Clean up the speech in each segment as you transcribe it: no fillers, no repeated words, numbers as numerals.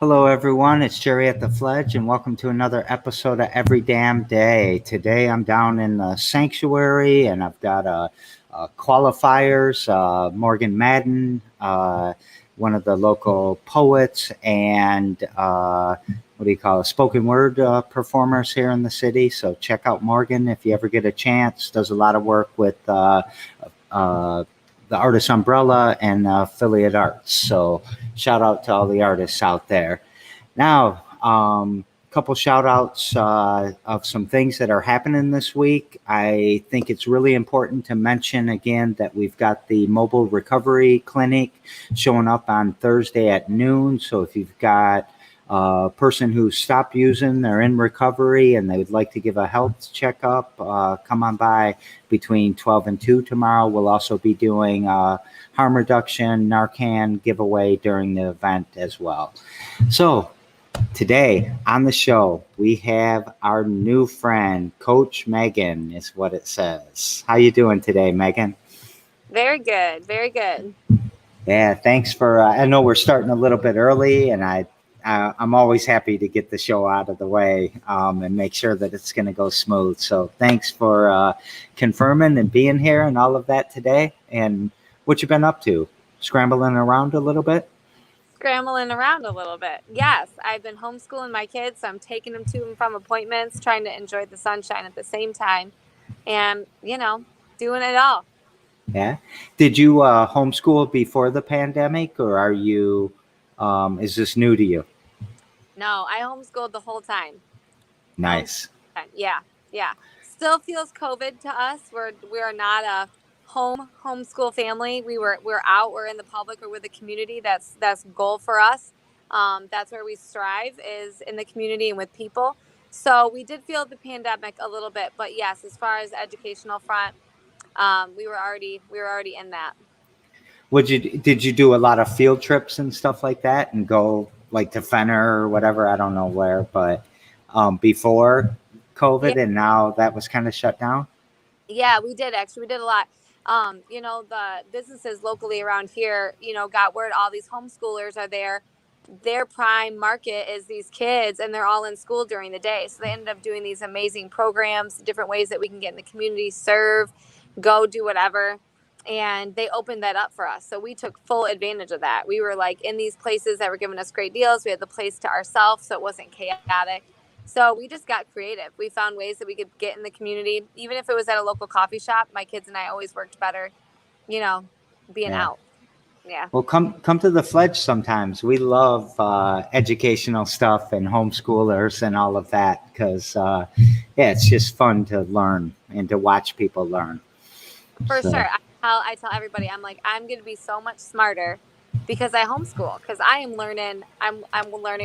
Hello, everyone. It's Jerry at the Fledge, and welcome to another episode of Every Damn Day. Today, I'm down in the sanctuary, and I've got qualifiers, Morgan Madden, one of the local poets, and spoken word performers here in the city. So check out Morgan if you ever get a chance. Does a lot of work with the Artist Umbrella and Affiliate Arts. So shout out to all the artists out there. Now, a couple shout outs of some things that are happening this week. I think it's really important to mention again that we've got the mobile recovery clinic showing up on Thursday at noon. So if you've got a person who stopped using, they're in recovery, and they would like to give a health checkup, come on by between 12 and 2 tomorrow. We'll also be doing harm reduction, Narcan giveaway during the event as well. So today on the show, we have our new friend, Coach Megan, is what it says. How you doing today, Megan? Very good. Very good. Yeah, thanks for. I know we're starting a little bit early, and I'm always happy to get the show out of the way and make sure that it's going to go smooth. So thanks for confirming and being here and all of that today. And what you been up to? Scrambling around a little bit? Scrambling around a little bit. Yes, I've been homeschooling my kids, so I'm taking them to and from appointments, trying to enjoy the sunshine at the same time, and doing it all. Yeah. Did you homeschool before the pandemic, or are you? Is this new to you? No, I homeschooled the whole time. Nice. Yeah, yeah. Still feels COVID to us. We are not a homeschool family. We're out. We're in the public. We're with the community. That's goal for us. That's where we strive, is in the community and with people. So we did feel the pandemic a little bit, but yes, as far as educational front, we were already in that. Did you do a lot of field trips and stuff like that, and go like to Fenner or whatever? I don't know where, but before Yeah, COVID, and now that was kind of shut down. yeah, we did actually. We did a lot. The businesses locally around here, got word all these homeschoolers are there. Their prime market is these kids, and they're all in school during the day. So they ended up doing these amazing programs, different ways that we can get in the community, serve, go do whatever. And they opened that up for us. So we took full advantage of that. We were like in these places that were giving us great deals. We had the place to ourselves, so it wasn't chaotic. So we just got creative. We found ways that we could get in the community, even if it was at a local coffee shop. My kids and I always worked better, you know, being Yeah. out. Yeah. Well, come to the Fledge sometimes. We love educational stuff and homeschoolers and all of that because yeah, it's just fun to learn and to watch people learn. For So sure. I tell everybody, I'm like, I'm going to be so much smarter because I homeschool, because I'm learning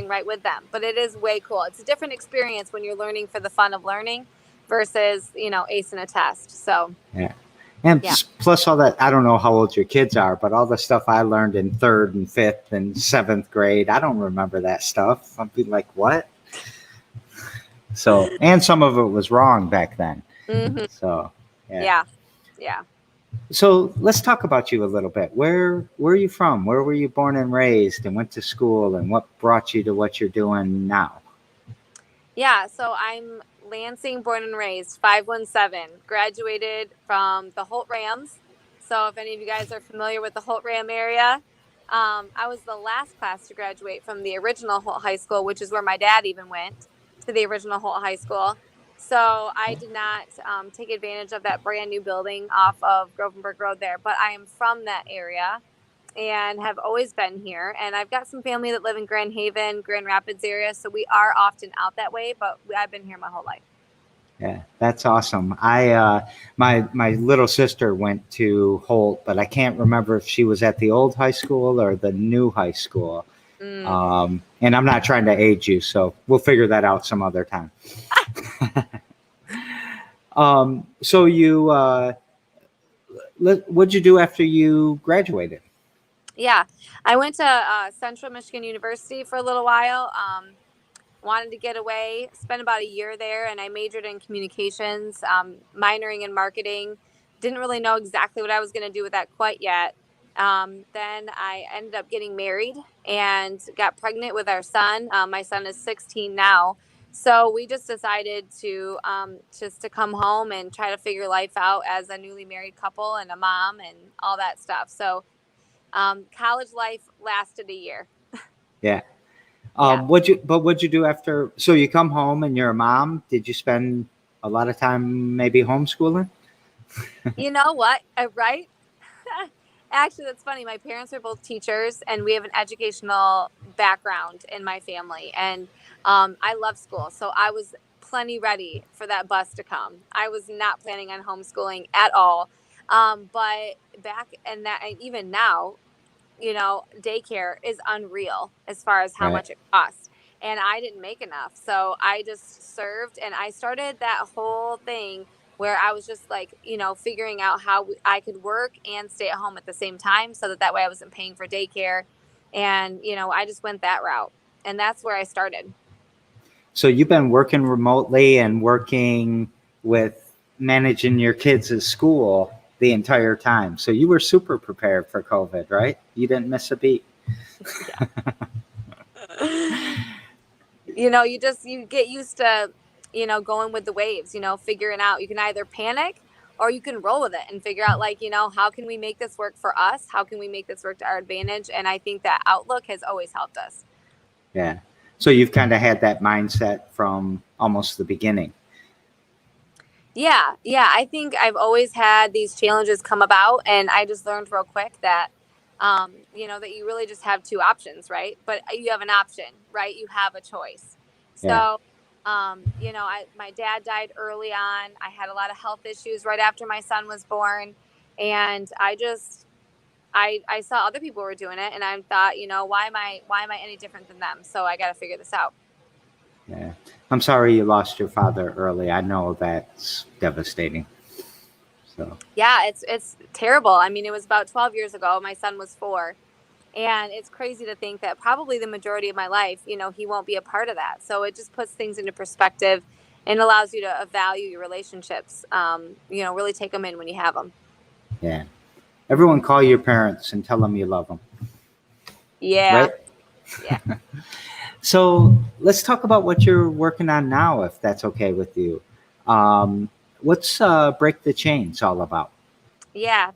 right with them. But it is way cool. It's a different experience when you're learning for the fun of learning versus, acing a test. So, yeah. And yeah. plus all that, I don't know how old your kids are, but all the stuff I learned in third and fifth and seventh grade, I don't remember that stuff. I'd be like, what? So, and some of it was wrong back then. Hmm. So, yeah. Yeah. Yeah. So let's talk about you a little bit. Where are you from? Where were you born and raised, and went to school, and what brought you to what you're doing now? Yeah, so I'm Lansing born and raised, 517. Graduated from the Holt Rams. So if any of you guys are familiar with the Holt Ram area, I was the last class to graduate from the original Holt High School, which is where my dad even went, to the original Holt High School. So I did not take advantage of that brand new building off of Grovenberg Road there, but I am from that area and have always been here. And I've got some family that live in Grand Haven, Grand Rapids area, so we are often out that way. But I've been here my whole life. Yeah, that's awesome. My little sister went to Holt, but I can't remember if she was at the old high school or the new high school. Mm. And I'm not trying to age you, so we'll figure that out some other time. So what'd you do after you graduated? Yeah, I went to Central Michigan University for a little while. Wanted to get away, spent about a year there, and I majored in communications, minoring in marketing. Didn't really know exactly what I was going to do with that quite yet. Then I ended up getting married and got pregnant with our son. My son is 16 now. So we just decided to just to come home and try to figure life out as a newly married couple and a mom and all that stuff. So college life lasted a year. Yeah. Yeah. What'd you do after? So you come home and you're a mom. Did you spend a lot of time maybe homeschooling? You know what? Right? Actually, that's funny. My parents are both teachers, and we have an educational background in my family. And I love school. So I was plenty ready for that bus to come. I was not planning on homeschooling at all. But back and that, and even now, daycare is unreal as far as how Right. much it costs. And I didn't make enough. So I just served and I started that whole thing where I was just like, figuring out how I could work and stay at home at the same time so that way I wasn't paying for daycare. And, I just went that route. And that's where I started. So you've been working remotely and working with managing your kids' school the entire time. So you were super prepared for COVID, right? You didn't miss a beat. Yeah. You get used to, going with the waves, figuring out you can either panic or you can roll with it and figure out like, how can we make this work for us? How can we make this work to our advantage? And I think that outlook has always helped us. Yeah. So you've kind of had that mindset from almost the beginning. Yeah. Yeah. I think I've always had these challenges come about and I just learned real quick that, that you really just have two options, right? But you have an option, right? You have a choice. Yeah. So, my dad died early on. I had a lot of health issues right after my son was born. And I saw other people were doing it and I thought, why am I any different than them? So I got to figure this out. Yeah. I'm sorry you lost your father early. I know that's devastating. So, Yeah, it's terrible. I mean, it was about 12 years ago. My son was 4. And it's crazy to think that probably the majority of my life, he won't be a part of that. So it just puts things into perspective and allows you to value your relationships. Really take them in when you have them. yeah. Everyone call your parents and tell them you love them, Yeah. right? Yeah. So let's talk about what you're working on now, if that's okay with you. Um, what's Break the Chains all about? Yeah.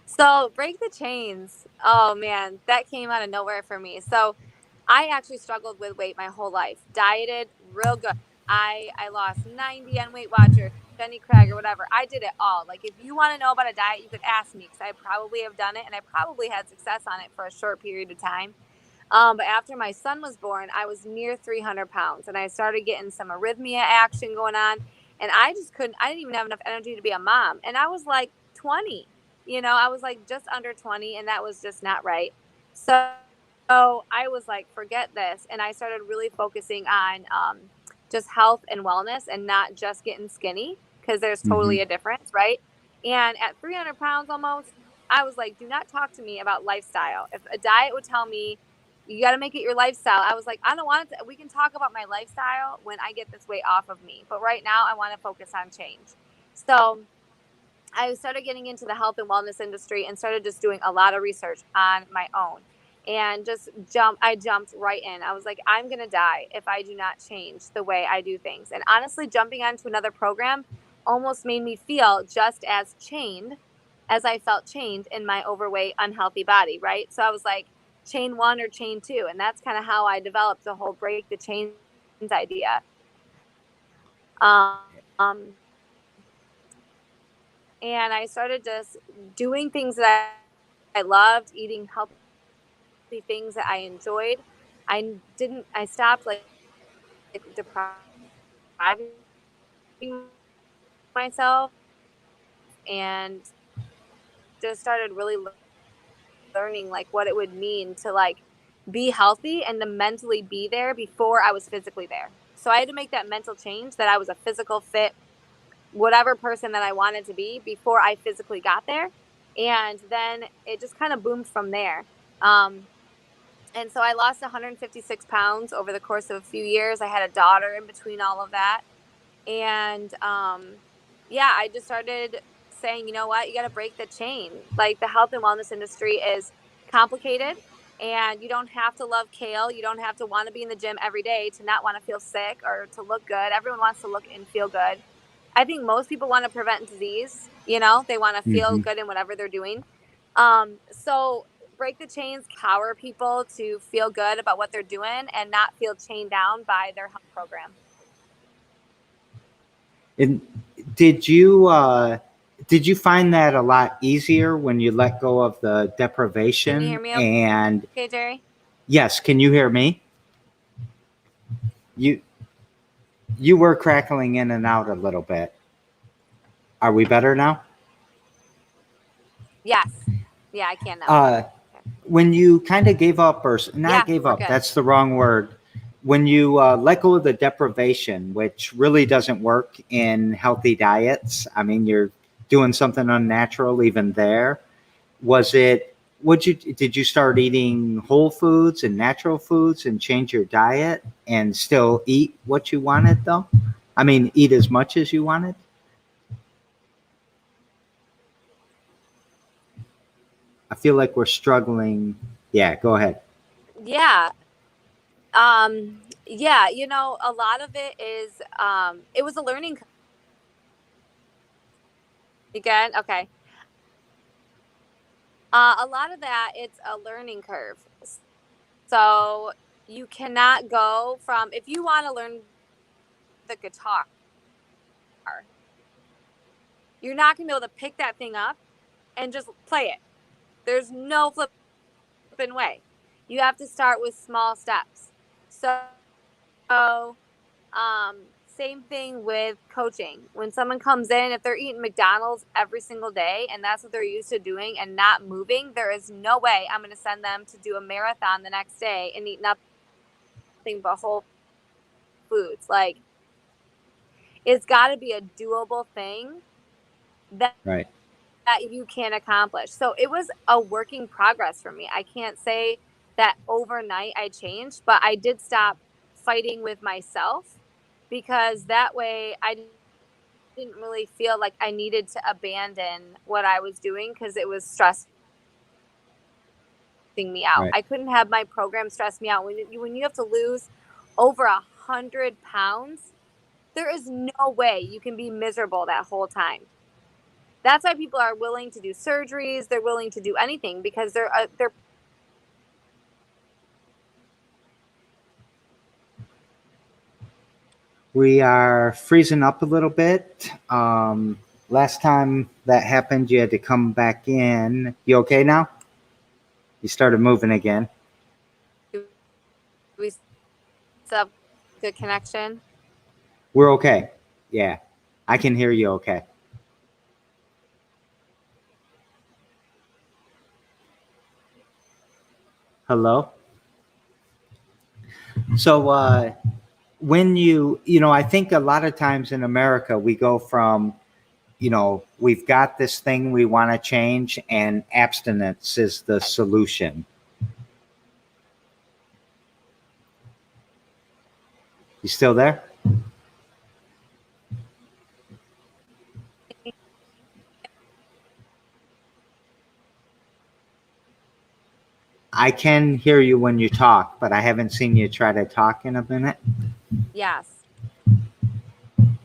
So break the chains. Oh man, that came out of nowhere for me. So I actually struggled with weight my whole life. Dieted real good. I lost 90 on Weight Watchers, Jenny Craig or whatever. I did it all. Like if you want to know about a diet, you could ask me because I probably have done it and I probably had success on it for a short period of time. But after my son was born, I was near 300 pounds and I started getting some arrhythmia action going on. And I just couldn't, I didn't even have enough energy to be a mom. And I was like 20, I was like just under 20, and that was just not right. So I was like, forget this. And I started really focusing on just health and wellness and not just getting skinny because there's Hmm. totally a difference, right? And at 300 pounds almost, I was like, do not talk to me about lifestyle. If a diet would tell me, you got to make it your lifestyle. I was like, I don't want it to, we can talk about my lifestyle when I get this weight off of me. But right now, I want to focus on change. So I started getting into the health and wellness industry and started just doing a lot of research on my own and I jumped right in. I was like, I'm going to die if I do not change the way I do things. And honestly, jumping onto another program almost made me feel just as chained as I felt chained in my overweight, unhealthy body, right? So I was like, chain one or chain two. And that's kind of how I developed the whole break the chains idea. Um, and I started just doing things that I loved, eating healthy things that I enjoyed. I stopped like depriving myself and just started really learning like what it would mean to like be healthy and to mentally be there before I was physically there. So I had to make that mental change that I was a physical fit whatever person that I wanted to be before I physically got there. And then it just kind of boomed from there. Um, and so I lost 156 pounds over the course of a few years. I had a daughter in between all of that. And yeah, I just started saying, you know what, you got to break the chain. Like the health and wellness industry is complicated And you don't have to love kale. You don't have to want to be in the gym every day to not want to feel sick or to look good. Everyone wants to look and feel good. I think most people want to prevent disease. They want to feel Hmm. good in whatever they're doing. So break the chains, empower people to feel good about what they're doing and not feel chained down by their health program. And did you did you find that a lot easier when you let go of the Can you hear deprivation? me And okay, Jerry? yes, can you hear me? You you were crackling in and out a little bit. Are we better now? Yes. Yeah, I can now. Uh, when you kind of gave up, or Yeah, not gave we're up, good. that's the wrong word. When you let go of the deprivation, which really doesn't work in healthy diets, I mean, you're doing something unnatural even there. Was it, did you start eating whole foods and natural foods and change your diet and still eat what you wanted though? I mean, eat as much as you wanted? I feel like we're struggling. Yeah, go ahead. Yeah. Yeah, a lot of it is it was a learning curve. You good? Okay. A lot of that it's a learning curve. So you cannot go from if you want to learn the guitar, you're not going to be able to pick that thing up and just play it. There's no flipping way. You have to start with small steps. So same thing with coaching. When someone comes in, if they're eating McDonald's every single day and that's what they're used to doing and not moving, there is no way I'm going to send them to do a marathon the next day and eat nothing but whole foods. Like, it's got to be a doable thing that Right. you can accomplish. So it was a working progress for me. I can't say that overnight I changed, but I did stop fighting with myself because that way I didn't really feel like I needed to abandon what I was doing because it was stressing me out. Right. I couldn't have my program stress me out. When you have to lose over 100 pounds, there is no way you can be miserable that whole time. That's why people are willing to do surgeries. They're willing to do anything because they're We are freezing up a little bit. Last time that happened, you had to come back in. You okay now? You started moving again. we still have good connection. We're okay. Yeah, I can hear you okay. Hello? So, when I think a lot of times in America, we go from, we've got this thing we want to change, and abstinence is the solution. You still there? I can hear you when you talk, but I haven't seen you try to talk in a minute. Yes. Can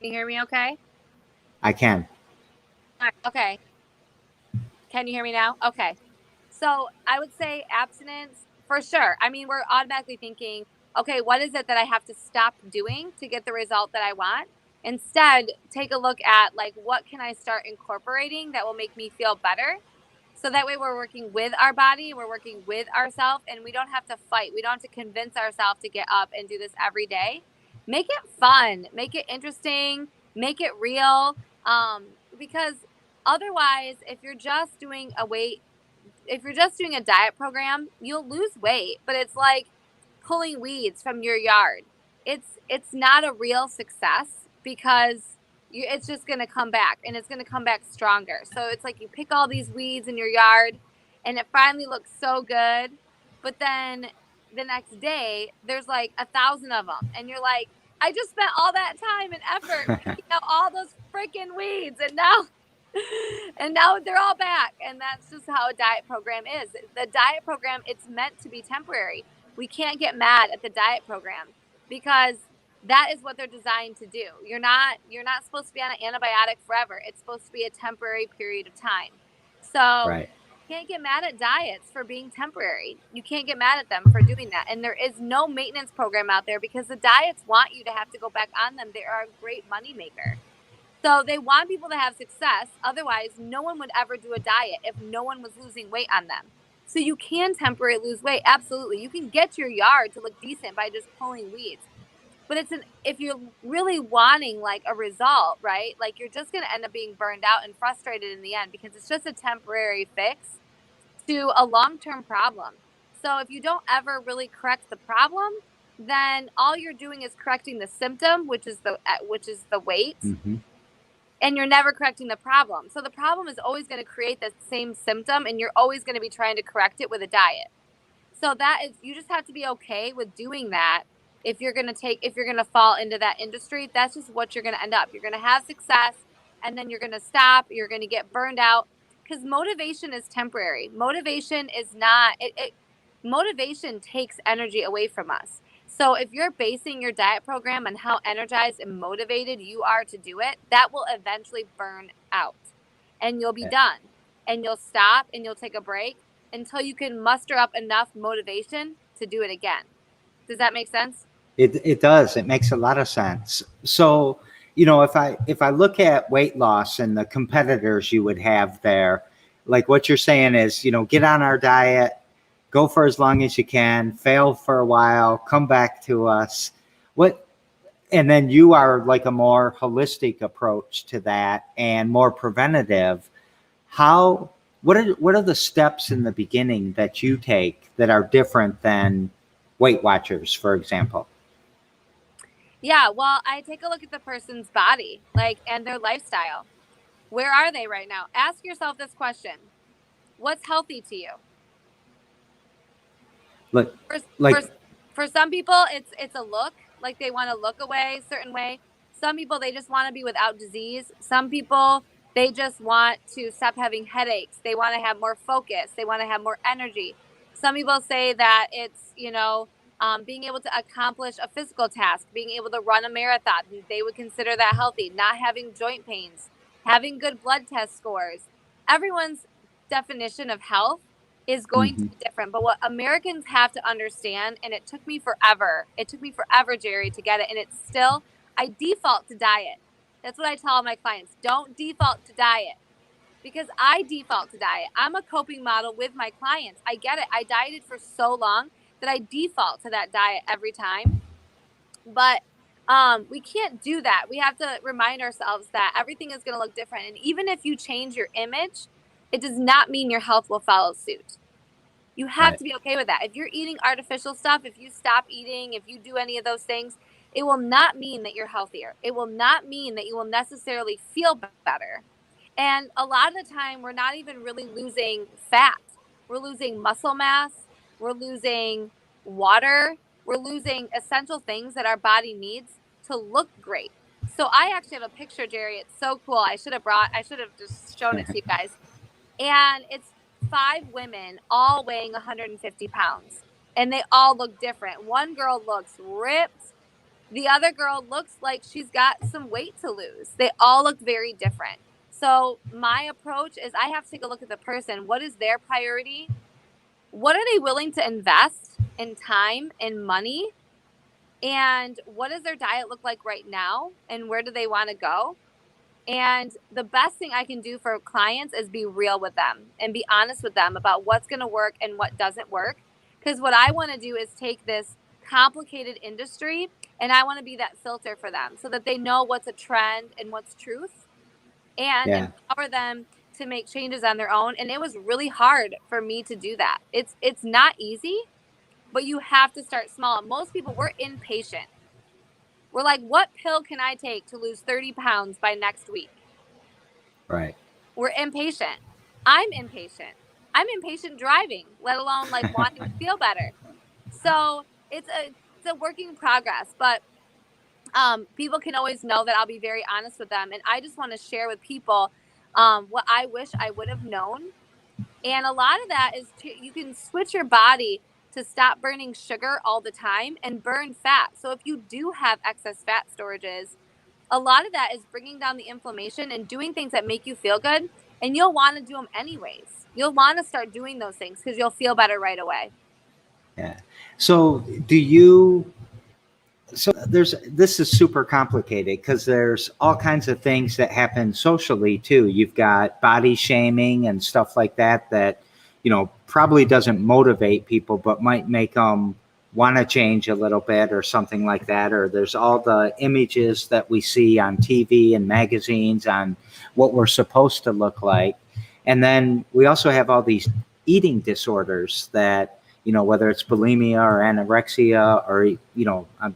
you hear me okay? I can. Okay. Can you hear me now? Okay. So I would say abstinence for sure. I mean, we're automatically thinking, okay, what is it that I have to stop doing to get the result that I want? Instead, take a look at like what can I start incorporating that will make me feel better. So that way we're working with our body, we're working with ourselves, and we don't have to fight. We don't have to convince ourselves to get up and do this every day. Make it fun, make it interesting, make it real. Because otherwise, if you're just doing a diet program, you'll lose weight, but it's like pulling weeds from your yard. It's not a real success because it's just going to come back and it's going to come back stronger. So it's like you pick all these weeds in your yard and it finally looks so good, but then the next day there's like 1,000 of them and you're like, I just spent all that time and effort picking out all those freaking weeds and now And now they're all back. And that's just how a diet program is. The diet program, it's meant to be temporary. We can't get mad at the diet program because that is what they're designed to do. You're not supposed to be on an antibiotic forever. It's supposed to be a temporary period of time. So Right. you can't get mad at diets for being temporary. You can't get mad at them for doing that. And there is no maintenance program out there because the diets want you to have to go back on them. They are a great moneymaker. So they want people to have success. Otherwise, no one would ever do a diet if no one was losing weight on them. So you can temporarily lose weight. Absolutely. You can get your yard to look decent by just pulling weeds. But if you're really wanting like a result, right? Like you're just going to end up being burned out and frustrated in the end because it's just a temporary fix to a long-term problem. So if you don't ever really correct the problem, then all you're doing is correcting the symptom, which is the weight, Hmm. and you're never correcting the problem. So the problem is always going to create the same symptom and you're always going to be trying to correct it with a diet. So that is, you just have to be okay with doing that. If you're going to fall into that industry, that's just what you're going to end up. You're going to have success and then you're going to stop, you're going to get burned out because motivation is temporary. Motivation is not motivation takes energy away from us. So if you're basing your diet program on how energized and motivated you are to do it, that will eventually burn out and you'll be done and you'll stop and you'll take a break until you can muster up enough motivation to do it again. Does that make sense? It does. It makes a lot of sense. So, you know, if I look at weight loss and the competitors you would have there, like what you're saying is, you know, get on our diet, go for as long as you can, fail for a while, come back to us. What and then you are like a more holistic approach to that and more preventative. How what are the steps in the beginning that you take that are different than Weight Watchers, for example? Yeah, well, I take a look at the person's body, like, and their lifestyle. Where are they right now? Ask yourself this question. What's healthy to you? Like For like for for some people it's a look, like they want to look away a certain way. Some people they just want to be without disease. Some people they just want to stop having headaches. They want to have more focus. They want to have more energy. Some people say that it's being able to accomplish a physical task, being able to run a marathon. They would consider that healthy. Not having joint pains, having good blood test scores. Everyone's definition of health is going to mhm, be different. But what Americans have to understand, and it took me forever, Jerry, to get it. And it's still, I default to diet. That's what I tell my clients. Don't default to diet because I default to diet. I'm a coping model with my clients. I get it. I dieted for so long that I default to that diet every time. But we can't do that. We have to remind ourselves that everything is going to look different. And even if you change your image, it does not mean your health will follow suit. You have right. to be okay with that. If you're eating artificial stuff, if you stop eating, if you do any of those things, it will not mean that you're healthier. It will not mean that you will necessarily feel better. And a lot of the time, we're not even really losing fat. We're losing muscle mass. We're losing water. We're losing essential things that our body needs to look great. So I actually have a picture, Jerry. It's so cool. I should have just shown it to you guys. And it's five women all weighing 150 pounds. And they all look different. One girl looks ripped. The other girl looks like she's got some weight to lose. They all look very different. So, my approach is I have to take a look at the person. What is their priority? What are they willing to invest in time and money? And what does their diet look like right now? And where do they want to go? And the best thing I can do for clients is be real with them and be honest with them about what's going to work and what doesn't work. Because what I want to do is take this complicated industry and I want to be that filter for them so that they know what's a trend and what's truth and Yeah. empower them to make changes on their own. And it was really hard for me to do that. It's not easy, but you have to start small. Most people, we're impatient. We're like, what pill can I take to lose 30 pounds by next week? Right. We're impatient. I'm impatient. I'm impatient driving, let alone like wanting to feel better. So it's a working progress, but people can always know that I'll be very honest with them, and I just want to share with people what I wish I would have known. And a lot of that is you can switch your body to stop burning sugar all the time and burn fat. So if you do have excess fat storages, a lot of that is bringing down the inflammation and doing things that make you feel good. And you'll want to do them anyways. You'll want to start doing those things because you'll feel better right away. Yeah. So do you, so this is super complicated because there's all kinds of things that happen socially too. You've got body shaming and stuff like that, probably doesn't motivate people, but might make them want to change a little bit or something like that. Or there's all the images that we see on TV and magazines on what we're supposed to look like. And then we also have all these eating disorders that, whether it's bulimia or anorexia or,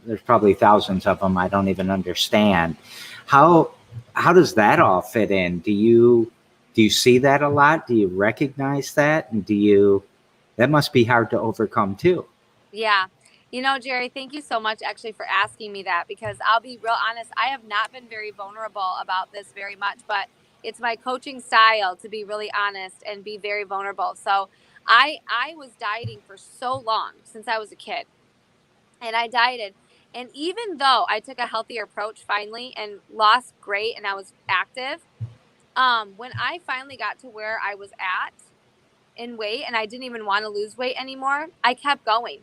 there's probably thousands of them I don't even understand. How does that all fit in? Do you see that a lot? Do you recognize that? And that must be hard to overcome too. Yeah. Jerry, thank you so much actually for asking me that, because I'll be real honest, I have not been very vulnerable about this very much, but it's my coaching style to be really honest and be very vulnerable. So I was dieting for so long since I was a kid, and I dieted. And even though I took a healthier approach finally and lost weight and I was active, when I finally got to where I was at in weight and I didn't even want to lose weight anymore, I kept going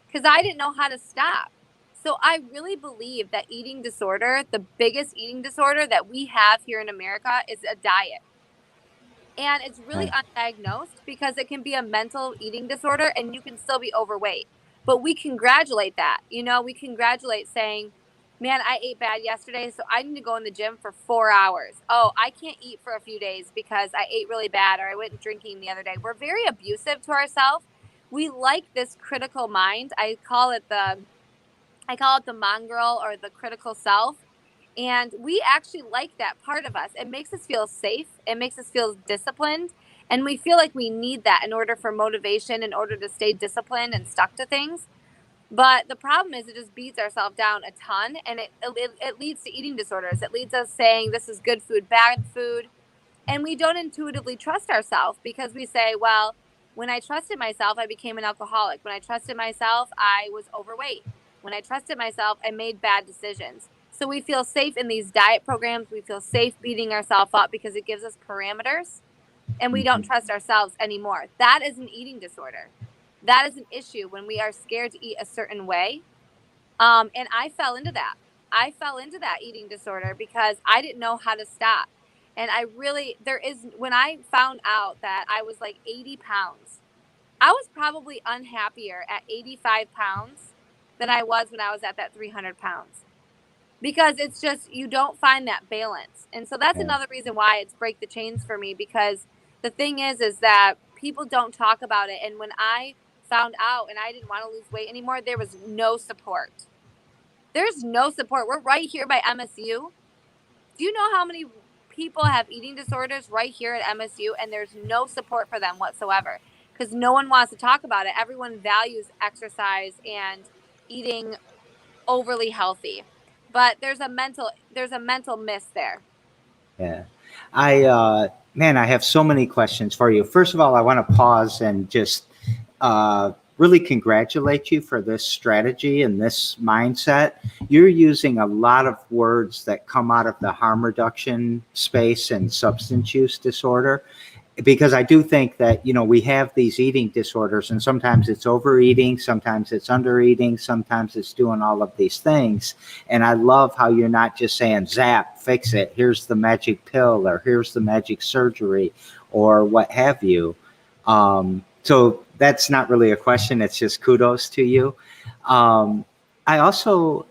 because I didn't know how to stop. So I really believe that eating disorder, the biggest eating disorder that we have here in America, is a diet. And it's really undiagnosed because it can be a mental eating disorder and you can still be overweight. But we congratulate that. We congratulate saying, man, I ate bad yesterday, so I need to go in the gym for 4 hours. Oh, I can't eat for a few days because I ate really bad or I went drinking the other day. We're very abusive to ourselves. We like this critical mind. I call it the mongrel or the critical self. And we actually like that part of us. It makes us feel safe. It makes us feel disciplined. And we feel like we need that in order for motivation, in order to stay disciplined and stuck to things. But the problem is it just beats ourselves down a ton, and it leads to eating disorders. It leads us saying this is good food, bad food. And we don't intuitively trust ourselves because we say, well, when I trusted myself, I became an alcoholic. When I trusted myself, I was overweight. When I trusted myself, I made bad decisions. So we feel safe in these diet programs. We feel safe beating ourselves up because it gives us parameters, and we don't trust ourselves anymore. That is an eating disorder. That is an issue when we are scared to eat a certain way. And I fell into that. I fell into that eating disorder because I didn't know how to stop. And when I found out that I was like 80 pounds, I was probably unhappier at 85 pounds than I was when I was at that 300 pounds. Because it's just, you don't find that balance. And so that's another reason why it's break the chains for me, because the thing is that people don't talk about it. And when I found out and I didn't want to lose weight anymore, there was no support. There's no support. We're right here by MSU. Do you know how many people have eating disorders right here at MSU, and there's no support for them whatsoever because no one wants to talk about it. Everyone values exercise and eating overly healthy. But there's a mental miss there. Yeah. I have so many questions for you. First of all, I want to pause and just really congratulate you for this strategy and this mindset. You're using a lot of words that come out of the harm reduction space and substance use disorder, because I do think that, we have these eating disorders, and sometimes it's overeating, sometimes it's undereating, sometimes it's doing all of these things. And I love how you're not just saying, zap, fix it, here's the magic pill, or here's the magic surgery, or what have you. So that's not really a question. It's just kudos to you. I also,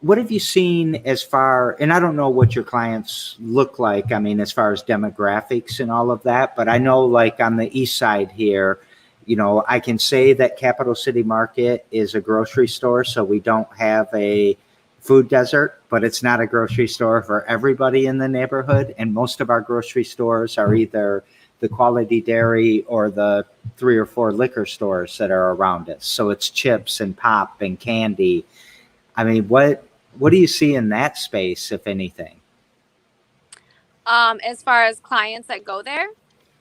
what have you seen as far, and I don't know what your clients look like, as far as demographics and all of that, but I know like on the east side here, I can say that Capital City Market is a grocery store, so we don't have a food desert, but it's not a grocery store for everybody in the neighborhood. And most of our grocery stores are either the Quality Dairy or the 3 or 4 liquor stores that are around us. So it's chips and pop and candy. What do you see in that space, if anything? As far as clients that go there.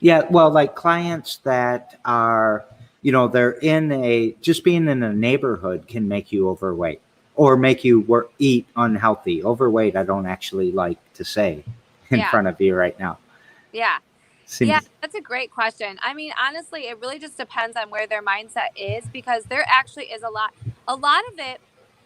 Yeah, well, like clients that are, they're just being in a neighborhood can make you overweight or make you eat unhealthy. Overweight, I don't actually like to say in Yeah. front of you right now. Yeah. Yeah, Seems, that's a great question. I mean, honestly, it really just depends on where their mindset is because there actually is a lot of it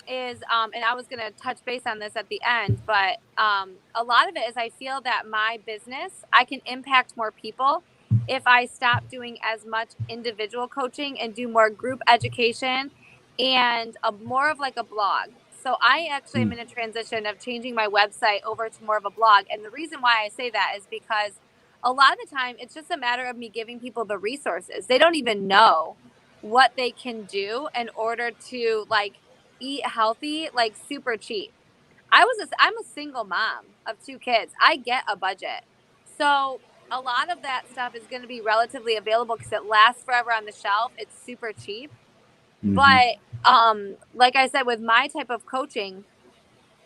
is and I was going to touch base on this at the end, but a lot of it is I feel that my business, I can impact more people if I stop doing as much individual coaching and do more group education and more of like a blog. So I actually am mm, in a transition of changing my website over to more of a blog. And the reason why I say that is because a lot of the time it's just a matter of me giving people the resources. They don't even know what they can do in order to like eat healthy, like super cheap. I'm a single mom of two kids. I get a budget. So a lot of that stuff is going to be relatively available because it lasts forever on the shelf. It's super cheap. hmm. But like I said, with my type of coaching,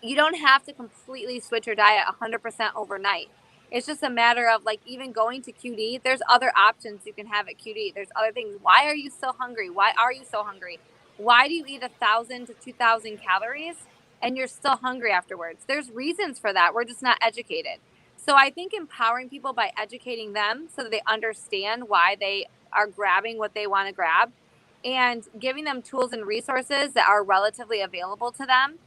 you don't have to completely switch your diet 100% overnight. It's just a matter of like even going to QD, there's other options you can have at QD. There's other things. Why are you so hungry? Why are you so hungry? Why do you eat 1,000 to 2,000 calories and you're still hungry afterwards? There's reasons for that. We're just not educated. So I think empowering people by educating them so that they understand why they are grabbing what they want to grab and giving them tools and resources that are relatively available to them,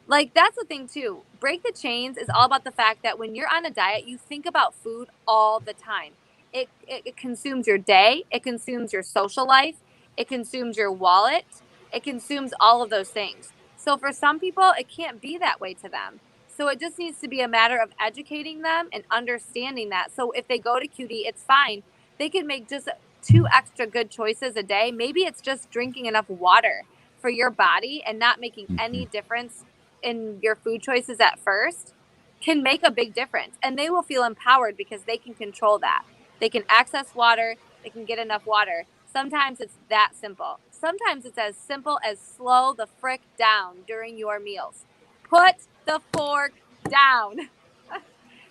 like that's the thing too. Break the chains is all about the fact that when you're on a diet, you think about food all the time. It consumes your day, it consumes your social life, it consumes your wallet, it consumes all of those things. So for some people, it can't be that way to them. So it just needs to be a matter of educating them and understanding that. So if they go to QD, it's fine. They can make just two extra good choices a day. Maybe it's just drinking enough water for your body and not making Hmm. any difference in your food choices at first can make a big difference. And they will feel empowered because they can control that. They can access water, they can get enough water. Sometimes it's that simple. Sometimes it's as simple as slow the frick down during your meals. Put the fork down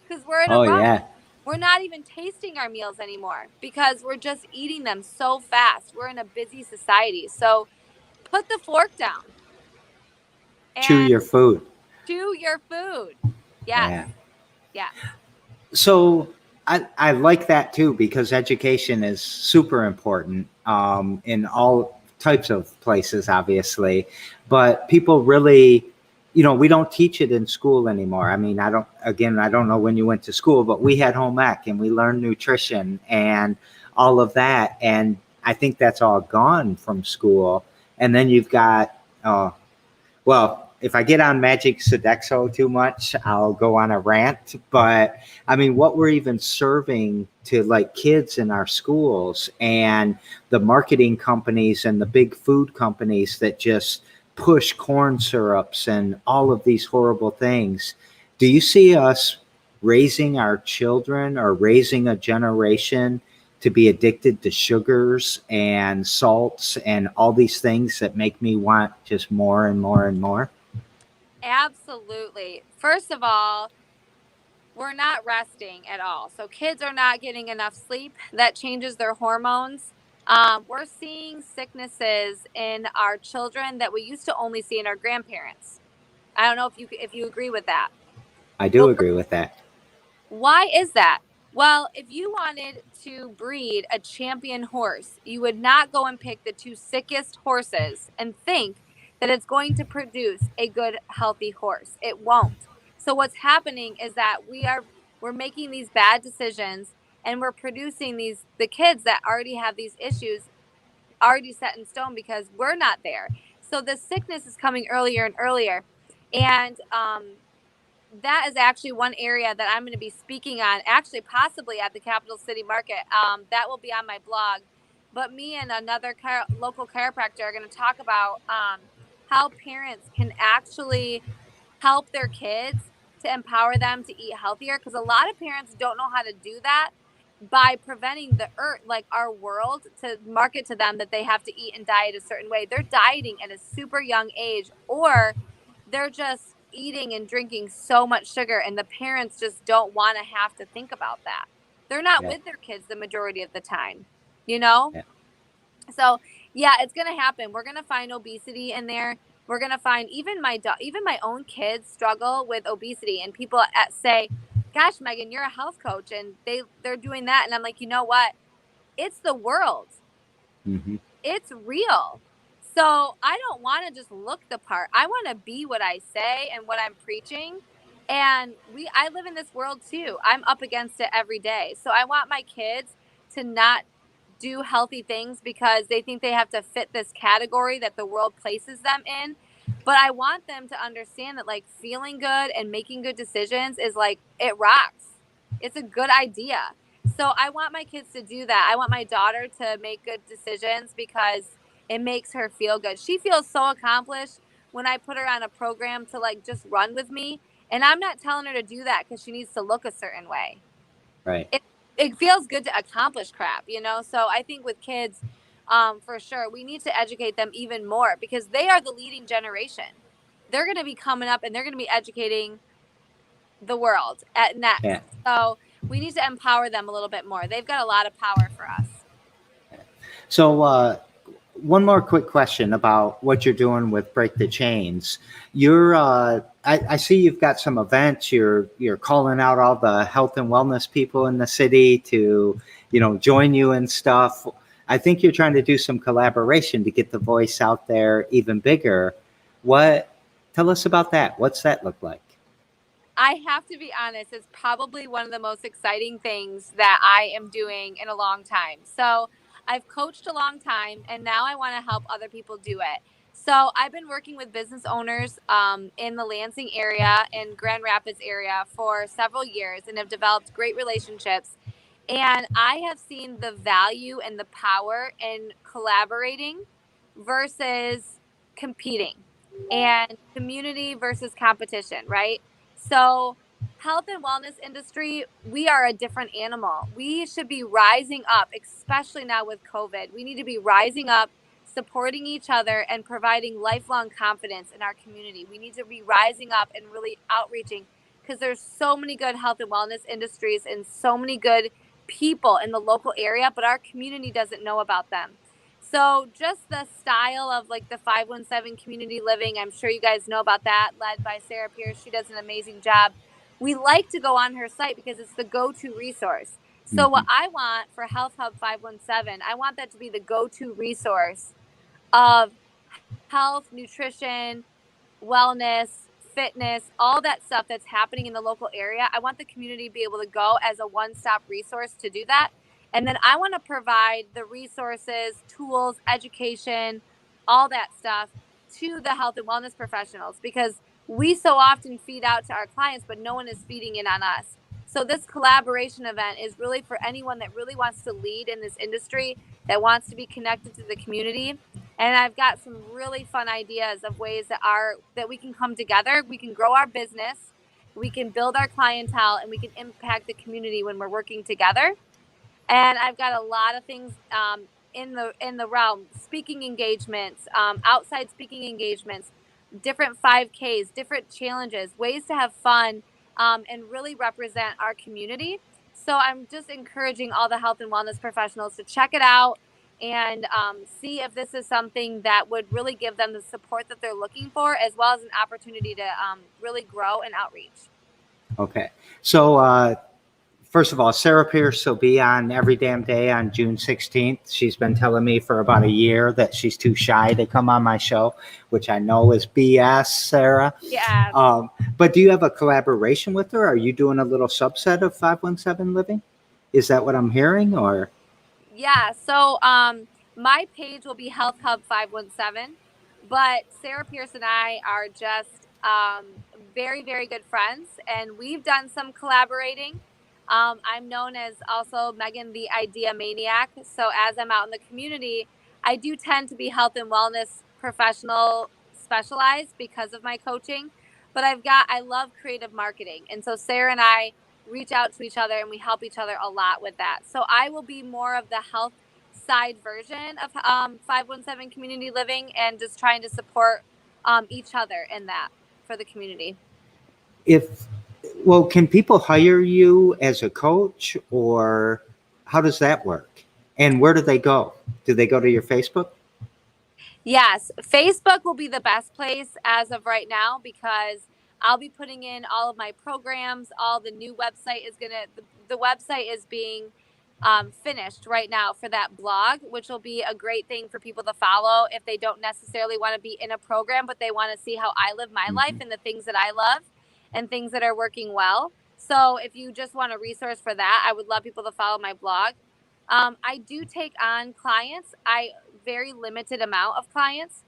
because we're in a Oh, rush. yeah. We're not even tasting our meals anymore because we're just eating them so fast. We're in a busy society. So put the fork down Chew and your food. chew your food. Yes. Yeah. Yes. So I like that too because education is super important in all types of places, obviously. But people really, we don't teach it in school anymore. I mean, I don't know when you went to school, but we had home ec and we learned nutrition and all of that. And I think that's all gone from school. And then you've got, well, if I get on Magic Sodexo too much, I'll go on a rant. But I mean, what we're even serving to like kids in our schools and the marketing companies and the big food companies that just push corn syrups and all of these horrible things. Do you see us raising our children or raising a generation to be addicted to sugars and salts and all these things that make me want just more and more and more? Absolutely. First of all, we're not resting at all. So kids are not getting enough sleep. That changes their hormones. We're seeing sicknesses in our children that we used to only see in our grandparents. I don't know if you agree with that. I do But agree with that. why is that? Well, if you wanted to breed a champion horse, you would not go and pick the two sickest horses and think that it's going to produce a good, healthy horse. It won't. So what's happening is that we're making these bad decisions and we're producing the kids that already have these issues already set in stone because we're not there. So the sickness is coming earlier and earlier. And that is actually one area that I'm going to be speaking on, actually, possibly at the Capital City Market. That will be on my blog. But me and another local chiropractor are going to talk about how parents can actually help their kids to empower them to eat healthier. Because a lot of parents don't know how to do that by preventing the earth, like our world, to market to them that they have to eat and diet a certain way. They're dieting at a super young age, or they're just eating and drinking so much sugar, and the parents just don't want to have to think about that. They're not Yeah. with their kids the majority of the time, you know? Yeah. So yeah, it's gonna happen. We're gonna find obesity in there. We're gonna find even my own kids struggle with obesity, and people say, "Gosh, Megan, you're a health coach," and they're doing that, and I'm like, you know what? It's the world. Hmm. It's real. So I don't want to just look the part. I want to be what I say and what I'm preaching. And I live in this world too. I'm up against it every day. So I want my kids to not do healthy things because they think they have to fit this category that the world places them in. But I want them to understand that like feeling good and making good decisions is like it rocks. It's a good idea. So I want my kids to do that. I want my daughter to make good decisions because it makes her feel good. She feels so accomplished when I put her on a program to like just run with me. And I'm not telling her to do that because she needs to look a certain way. Right. It feels good to accomplish crap, you know? So I think with kids, for sure, we need to educate them even more because they are the leading generation. They're going to be coming up and they're going to be educating the world at next. Yeah. So we need to empower them a little bit more. They've got a lot of power for us. So, one more quick question about what you're doing with Break the Chains. I see you've got some events. You're calling out all the health and wellness people in the city to, join you and stuff. I think you're trying to do some collaboration to get the voice out there even bigger. Tell us about that. What's that look like? I have to be honest, it's probably one of the most exciting things that I am doing in a long time. So, I've coached a long time and now I want to help other people do it. So, I've been working with business owners in the Lansing area and Grand Rapids area for several years and have developed great relationships. And I have seen the value and the power in collaborating versus competing and community versus competition, right? So, health and wellness industry, we are a different animal. We should be rising up, especially now with COVID. We need to be rising up, supporting each other, and providing lifelong confidence in our community. We need to be rising up and really outreaching because there's so many good health and wellness industries and so many good people in the local area, but our community doesn't know about them. So just the style of like the 517 community living, I'm sure you guys know about that, led by Sarah Pierce. She does an amazing job. We like to go on her site because it's the go-to resource. So Hmm. what I want for Health Hub 517, I want that to be the go-to resource of health, nutrition, wellness, fitness, all that stuff that's happening in the local area. I want the community to be able to go as a one stop resource to do that. And then I want to provide the resources, tools, education, all that stuff to the health and wellness professionals because we so often feed out to our clients, but no one is feeding in on us. So, this collaboration event is really for anyone that really wants to lead in this industry, that wants to be connected to the community, and I've got some really fun ideas of ways that we can come together, we can grow our business, we can build our clientele, and we can impact the community when we're working together. And I've got a lot of things in the realm, speaking engagements, outside speaking engagements, different 5Ks, different challenges, ways to have fun, and really represent our community. So I'm just encouraging all the health and wellness professionals to check it out and see if this is something that would really give them the support that they're looking for, as well as an opportunity to really grow and outreach. Okay. So, first of all, Sarah Pierce will be on Every Damn Day on June 16th. She's been telling me for about a year that she's too shy to come on my show, which I know is BS, Sarah. Yeah. But do you have a collaboration with her? Are you doing a little subset of 517 Living? Is that what I'm hearing? Or Yeah. So my page will be Health Hub 517, but Sarah Pierce and I are just very, very good friends, and we've done some collaborating. I'm known as also Megan the Idea Maniac. So as I'm out in the community, I do tend to be health and wellness professional specialized because of my coaching. But I love creative marketing. And so Sarah and I reach out to each other and we help each other a lot with that. So I will be more of the health side version of 517 community living and just trying to support each other in that. for the community. Well, can people hire you as a coach, or how does that work? And where do they go? Do they go to your Facebook? Yes, Facebook will be the best place as of right now because I'll be putting in all of my programs. All the new website is the website is being finished right now for that blog, which will be a great thing for people to follow if they don't necessarily want to be in a program, but they want to see how I live my life and the things that I love and things that are working well. So if you just want a resource for that, I would love people to follow my blog. I do take on clients. I very limited amount of clients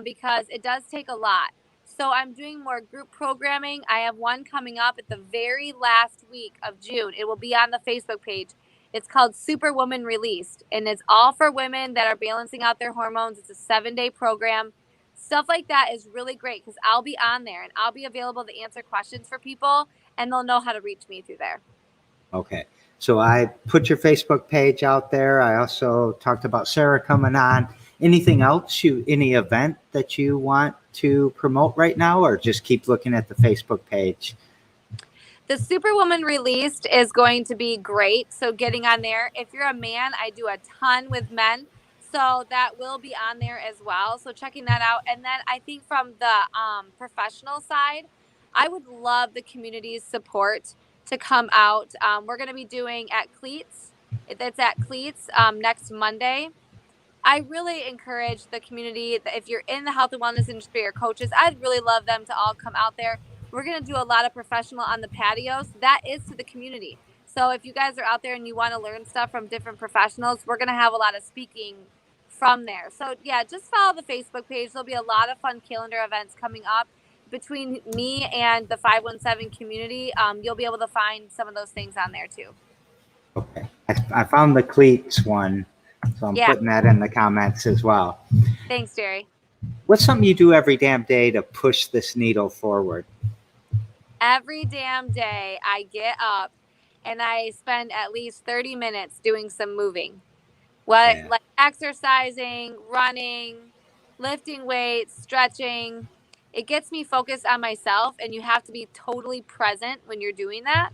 because it does take a lot. So I'm doing more group programming. I have one coming up at the very last week of June. It will be on the Facebook page. It's called Superwoman Released, and it's all for women that are balancing out their hormones. It's a 7-day program. Stuff like that is really great because I'll be on there and I'll be available to answer questions for people, and they'll know how to reach me through there. Okay. So I put your Facebook page out there. I also talked about Sarah coming on. Anything else any event that you want to promote right now, or just keep looking at the Facebook page? The Superwoman Released is going to be great. So getting on there. If you're a man, I do a ton with men. So that will be on there as well. So checking that out. And then I think from the professional side, I would love the community's support to come out. We're going to be doing at Cleats. It's at Cleats next Monday. I really encourage the community that if you're in the health and wellness industry or coaches, I'd really love them to all come out there. We're going to do a lot of professional on the patios. That is to the community. So if you guys are out there and you want to learn stuff from different professionals, we're going to have a lot of speaking from there. So yeah, just follow the Facebook page. There'll be a lot of fun calendar events coming up between me and the 517 community. You'll be able to find some of those things on there too. Okay. I found the cleats one, so I'm putting that in the comments as well. Thanks, Jerry. What's something you do every damn day to push this needle forward? Every damn day I get up and I spend at least 30 minutes doing some moving. Like exercising, running, lifting weights, stretching. It gets me focused on myself, and you have to be totally present when you're doing that.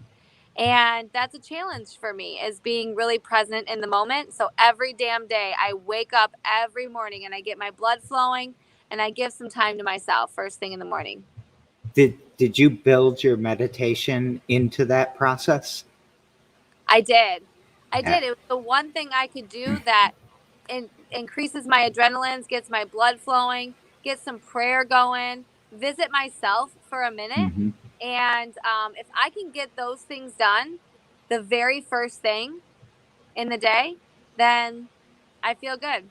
And that's a challenge for me, is being really present in the moment. So every damn day I wake up every morning and I get my blood flowing and I give some time to myself first thing in the morning. Did you build your meditation into that process? I did. It was the one thing I could do that increases my adrenaline, gets my blood flowing, gets some prayer going, visit myself for a minute. Mm-hmm. And if I can get those things done the very first thing in the day, then I feel good.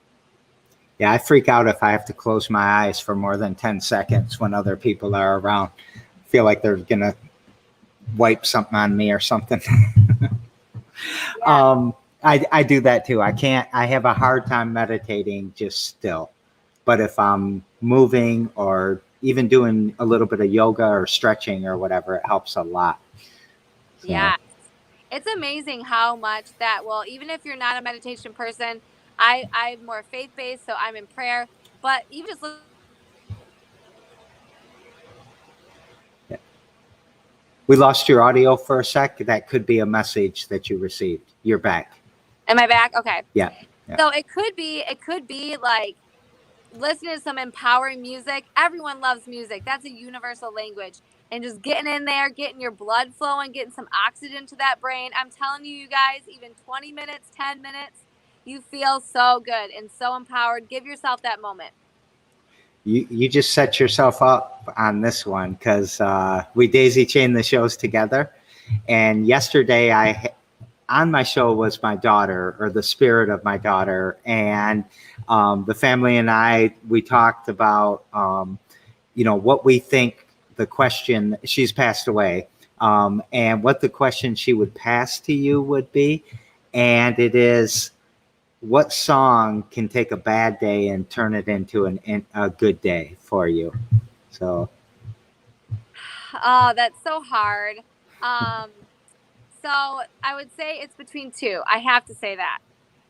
Yeah, I freak out if I have to close my eyes for more than 10 seconds when other people are around. I feel like they're going to wipe something on me or something. Yeah. I do that too. I have a hard time meditating just still. But if I'm moving or even doing a little bit of yoga or stretching or whatever, it helps a lot. So. Yeah. It's amazing how much that will, even if you're not a meditation person, I'm more faith-based, so I'm in prayer. But even just We lost your audio for a sec. That could be a message that you received. You're back. Am I back? Okay. Yeah. So it could be like listening to some empowering music. Everyone loves music. That's a universal language. And just getting in there, getting your blood flowing, getting some oxygen to that brain. I'm telling you guys, even 20 minutes, 10 minutes, you feel so good and so empowered. Give yourself that moment. You just set yourself up on this one because we daisy chain the shows together. And yesterday on my show was my daughter, or the spirit of my daughter. And the family and we talked about, what we think the question, she's passed away, and what the question she would pass to you would be. And it is, what song can take a bad day and turn it into a good day for you? So. Oh, that's so hard. So I would say it's between two. I have to say that.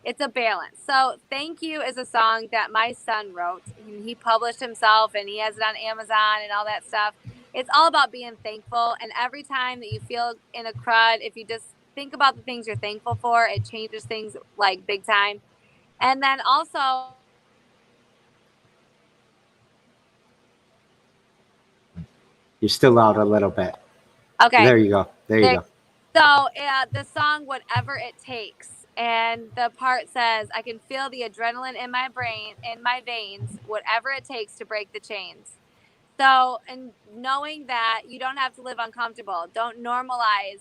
It's a balance. So Thank You is a song that my son wrote. He published himself and he has it on Amazon and all that stuff. it's all about being thankful. And every time that you feel in a crud, if you just think about the things you're thankful for, it changes things like big time. And then also, You're still out a little bit. okay, There you go. There you go. So the song "Whatever It Takes," and the part says, "I can feel the adrenaline in my brain, in my veins, whatever it takes to break the chains." So, and knowing that you don't have to live uncomfortable, don't normalize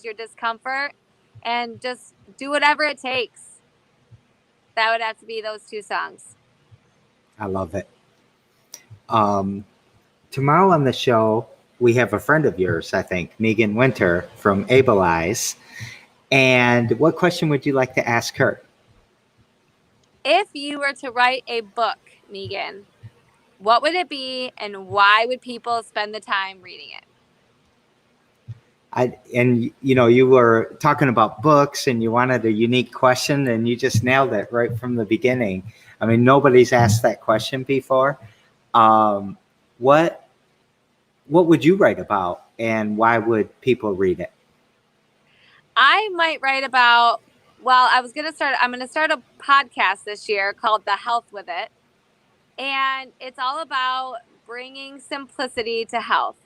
your discomfort, and just do whatever it takes. That would have to be those two songs. I love it. Tomorrow on the show, we have a friend of yours, I think, Megan Winter from Able Eyes. And what question would you like to ask her? If you were to write a book, Megan, what would it be, and why would people spend the time reading it? You were talking about books and you wanted a unique question, and you just nailed it right from the beginning. I mean, nobody's asked that question before. What would you write about, and why would people read it? I might write about, I'm going to start a podcast this year called The Health With It. And it's all about bringing simplicity to health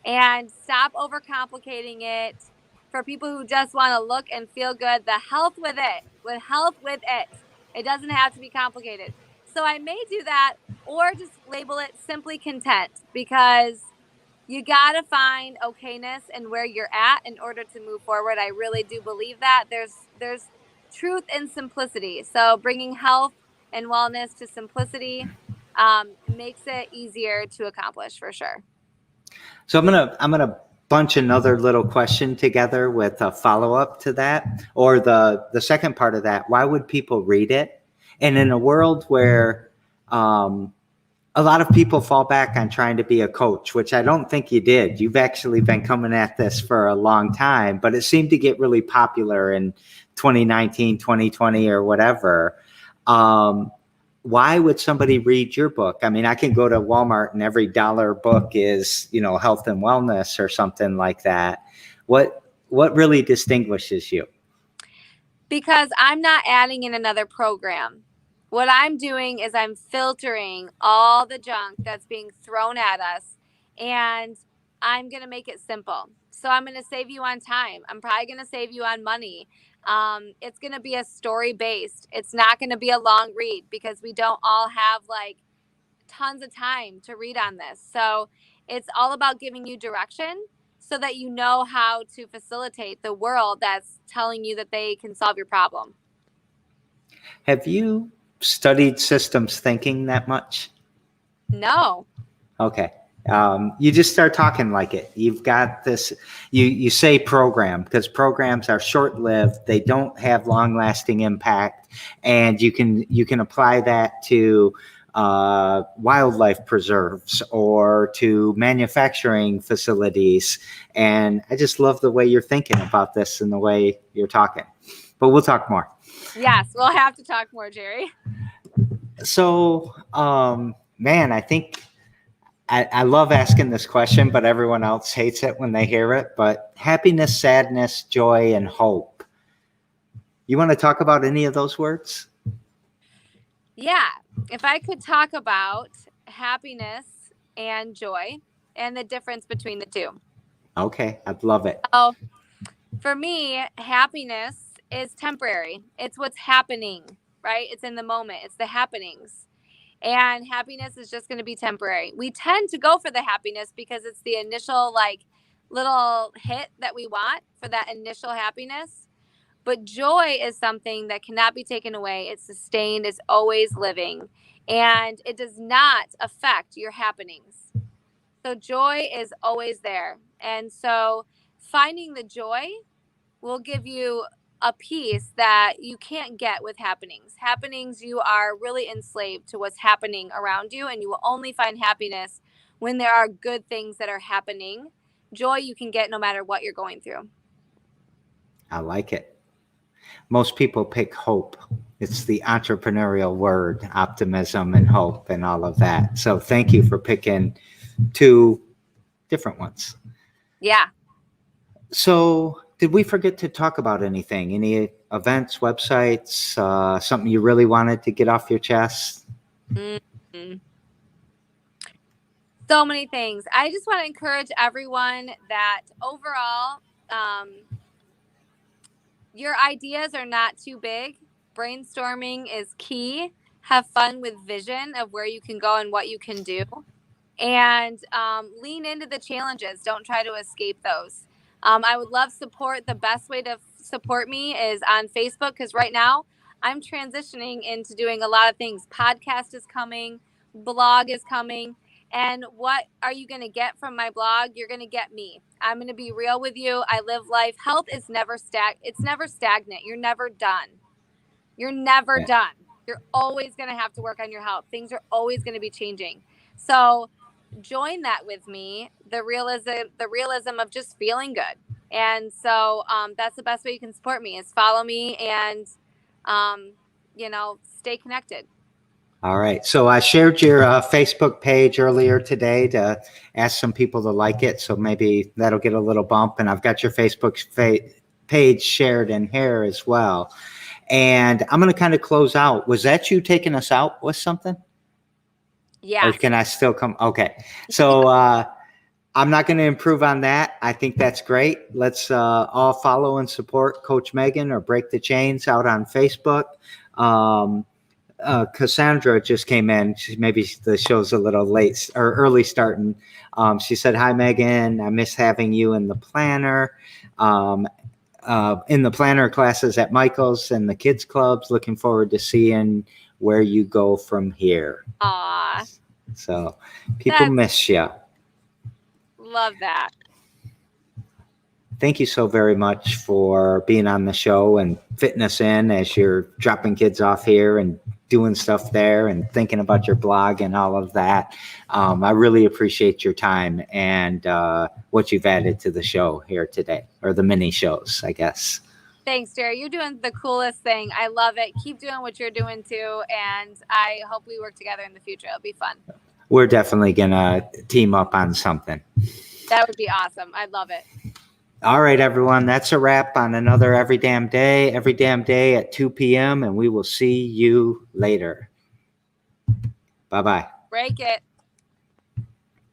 and stop overcomplicating it for people who just want to look and feel good. The health with it, with health with it. It doesn't have to be complicated. So I may do that, or just label it Simply Content, because you got to find okayness in where you're at in order to move forward. I really do believe that there's truth in simplicity. So bringing health and wellness to simplicity makes it easier to accomplish, for sure. So I'm gonna bunch another little question together with a follow-up to that, or the second part of that. Why would people read it? And in a world where a lot of people fall back on trying to be a coach, which I don't think you did. You've actually been coming at this for a long time, but it seemed to get really popular in 2019, 2020, or whatever. Why would somebody read your book? I mean, I can go to Walmart and every dollar book is, health and wellness or something like that. What really distinguishes you? Because I'm not adding in another program. What I'm doing is I'm filtering all the junk that's being thrown at us, and I'm going to make it simple. So I'm going to save you on time. I'm probably going to save you on money. It's going to be a story based. It's not going to be a long read, because we don't all have like tons of time to read on this. So it's all about giving you direction so that you know how to facilitate the world that's telling you that they can solve your problem. Have you studied systems thinking that much? No. Okay. You just start talking like it. You've got this, you say program, because programs are short-lived. They don't have long-lasting impact. And you can apply that to wildlife preserves or to manufacturing facilities. And I just love the way you're thinking about this and the way you're talking. But we'll talk more. Yes, we'll have to talk more, Jerry. So, man, I think I love asking this question, but everyone else hates it when they hear it. But happiness, sadness, joy, and hope. You want to talk about any of those words? Yeah. If I could talk about happiness and joy and the difference between the two. Okay, I'd love it. So for me, happiness is temporary. It's what's happening, right? It's in the moment. It's the happenings. And happiness is just going to be temporary. We tend to go for the happiness because it's the initial like little hit that we want for that initial happiness. But joy is something that cannot be taken away. It's sustained, it's always living, and it does not affect your happenings. So joy is always there. And so finding the joy will give you a peace that you can't get with happenings. Happenings, you are really enslaved to what's happening around you, and you will only find happiness when there are good things that are happening. Joy you can get no matter what you're going through. I like it. Most people pick hope. It's the entrepreneurial word, optimism and hope and all of that. So thank you for picking to different ones. Yeah. So did we forget to talk about anything? Any events, websites, something you really wanted to get off your chest? Mm-hmm. So many things. I just want to encourage everyone that overall, your ideas are not too big. Brainstorming is key. Have fun with vision of where you can go and what you can do. And lean into the challenges. Don't try to escape those. I would love support. The best way to support me is on Facebook, because right now I'm transitioning into doing a lot of things. Podcast is coming, blog is coming. And what are you going to get from my blog? You're going to get me. I'm going to be real with you. I live life. Health is never it's never stagnant. You're never done. You're never done. You're always going to have to work on your health. Things are always going to be changing. So join that with me, the realism of just feeling good. And so that's the best way you can support me, is follow me and stay connected. All right. So I shared your Facebook page earlier today to ask some people to like it. So maybe that'll get a little bump. And I've got your Facebook page shared in here as well. And I'm going to kind of close out. Was that you taking us out with something? Yeah. Or can I still come? Okay. So I'm not going to improve on that. I think that's great. Let's all follow and support Coach Megan or Break the Chains out on Facebook. Cassandra just came in. Maybe the show's a little late or early starting. She said, "Hi, Megan. I miss having you in the planner, in the planner classes at Michael's and the kids clubs. Looking forward to seeing where you go from here." Aw. So people miss you. Love that. Thank you so very much for being on the show and fitting us in as you're dropping kids off here and doing stuff there and thinking about your blog and all of that. I really appreciate your time and what you've added to the show here today, or the mini shows, I guess. Thanks, Jerry. You're doing the coolest thing. I love it. Keep doing what you're doing too. And I hope we work together in the future. It'll be fun. We're definitely going to team up on something. That would be awesome. I'd love it. All right, everyone. That's a wrap on another every damn day at 2 p.m. And we will see you later. Bye-bye. Break it.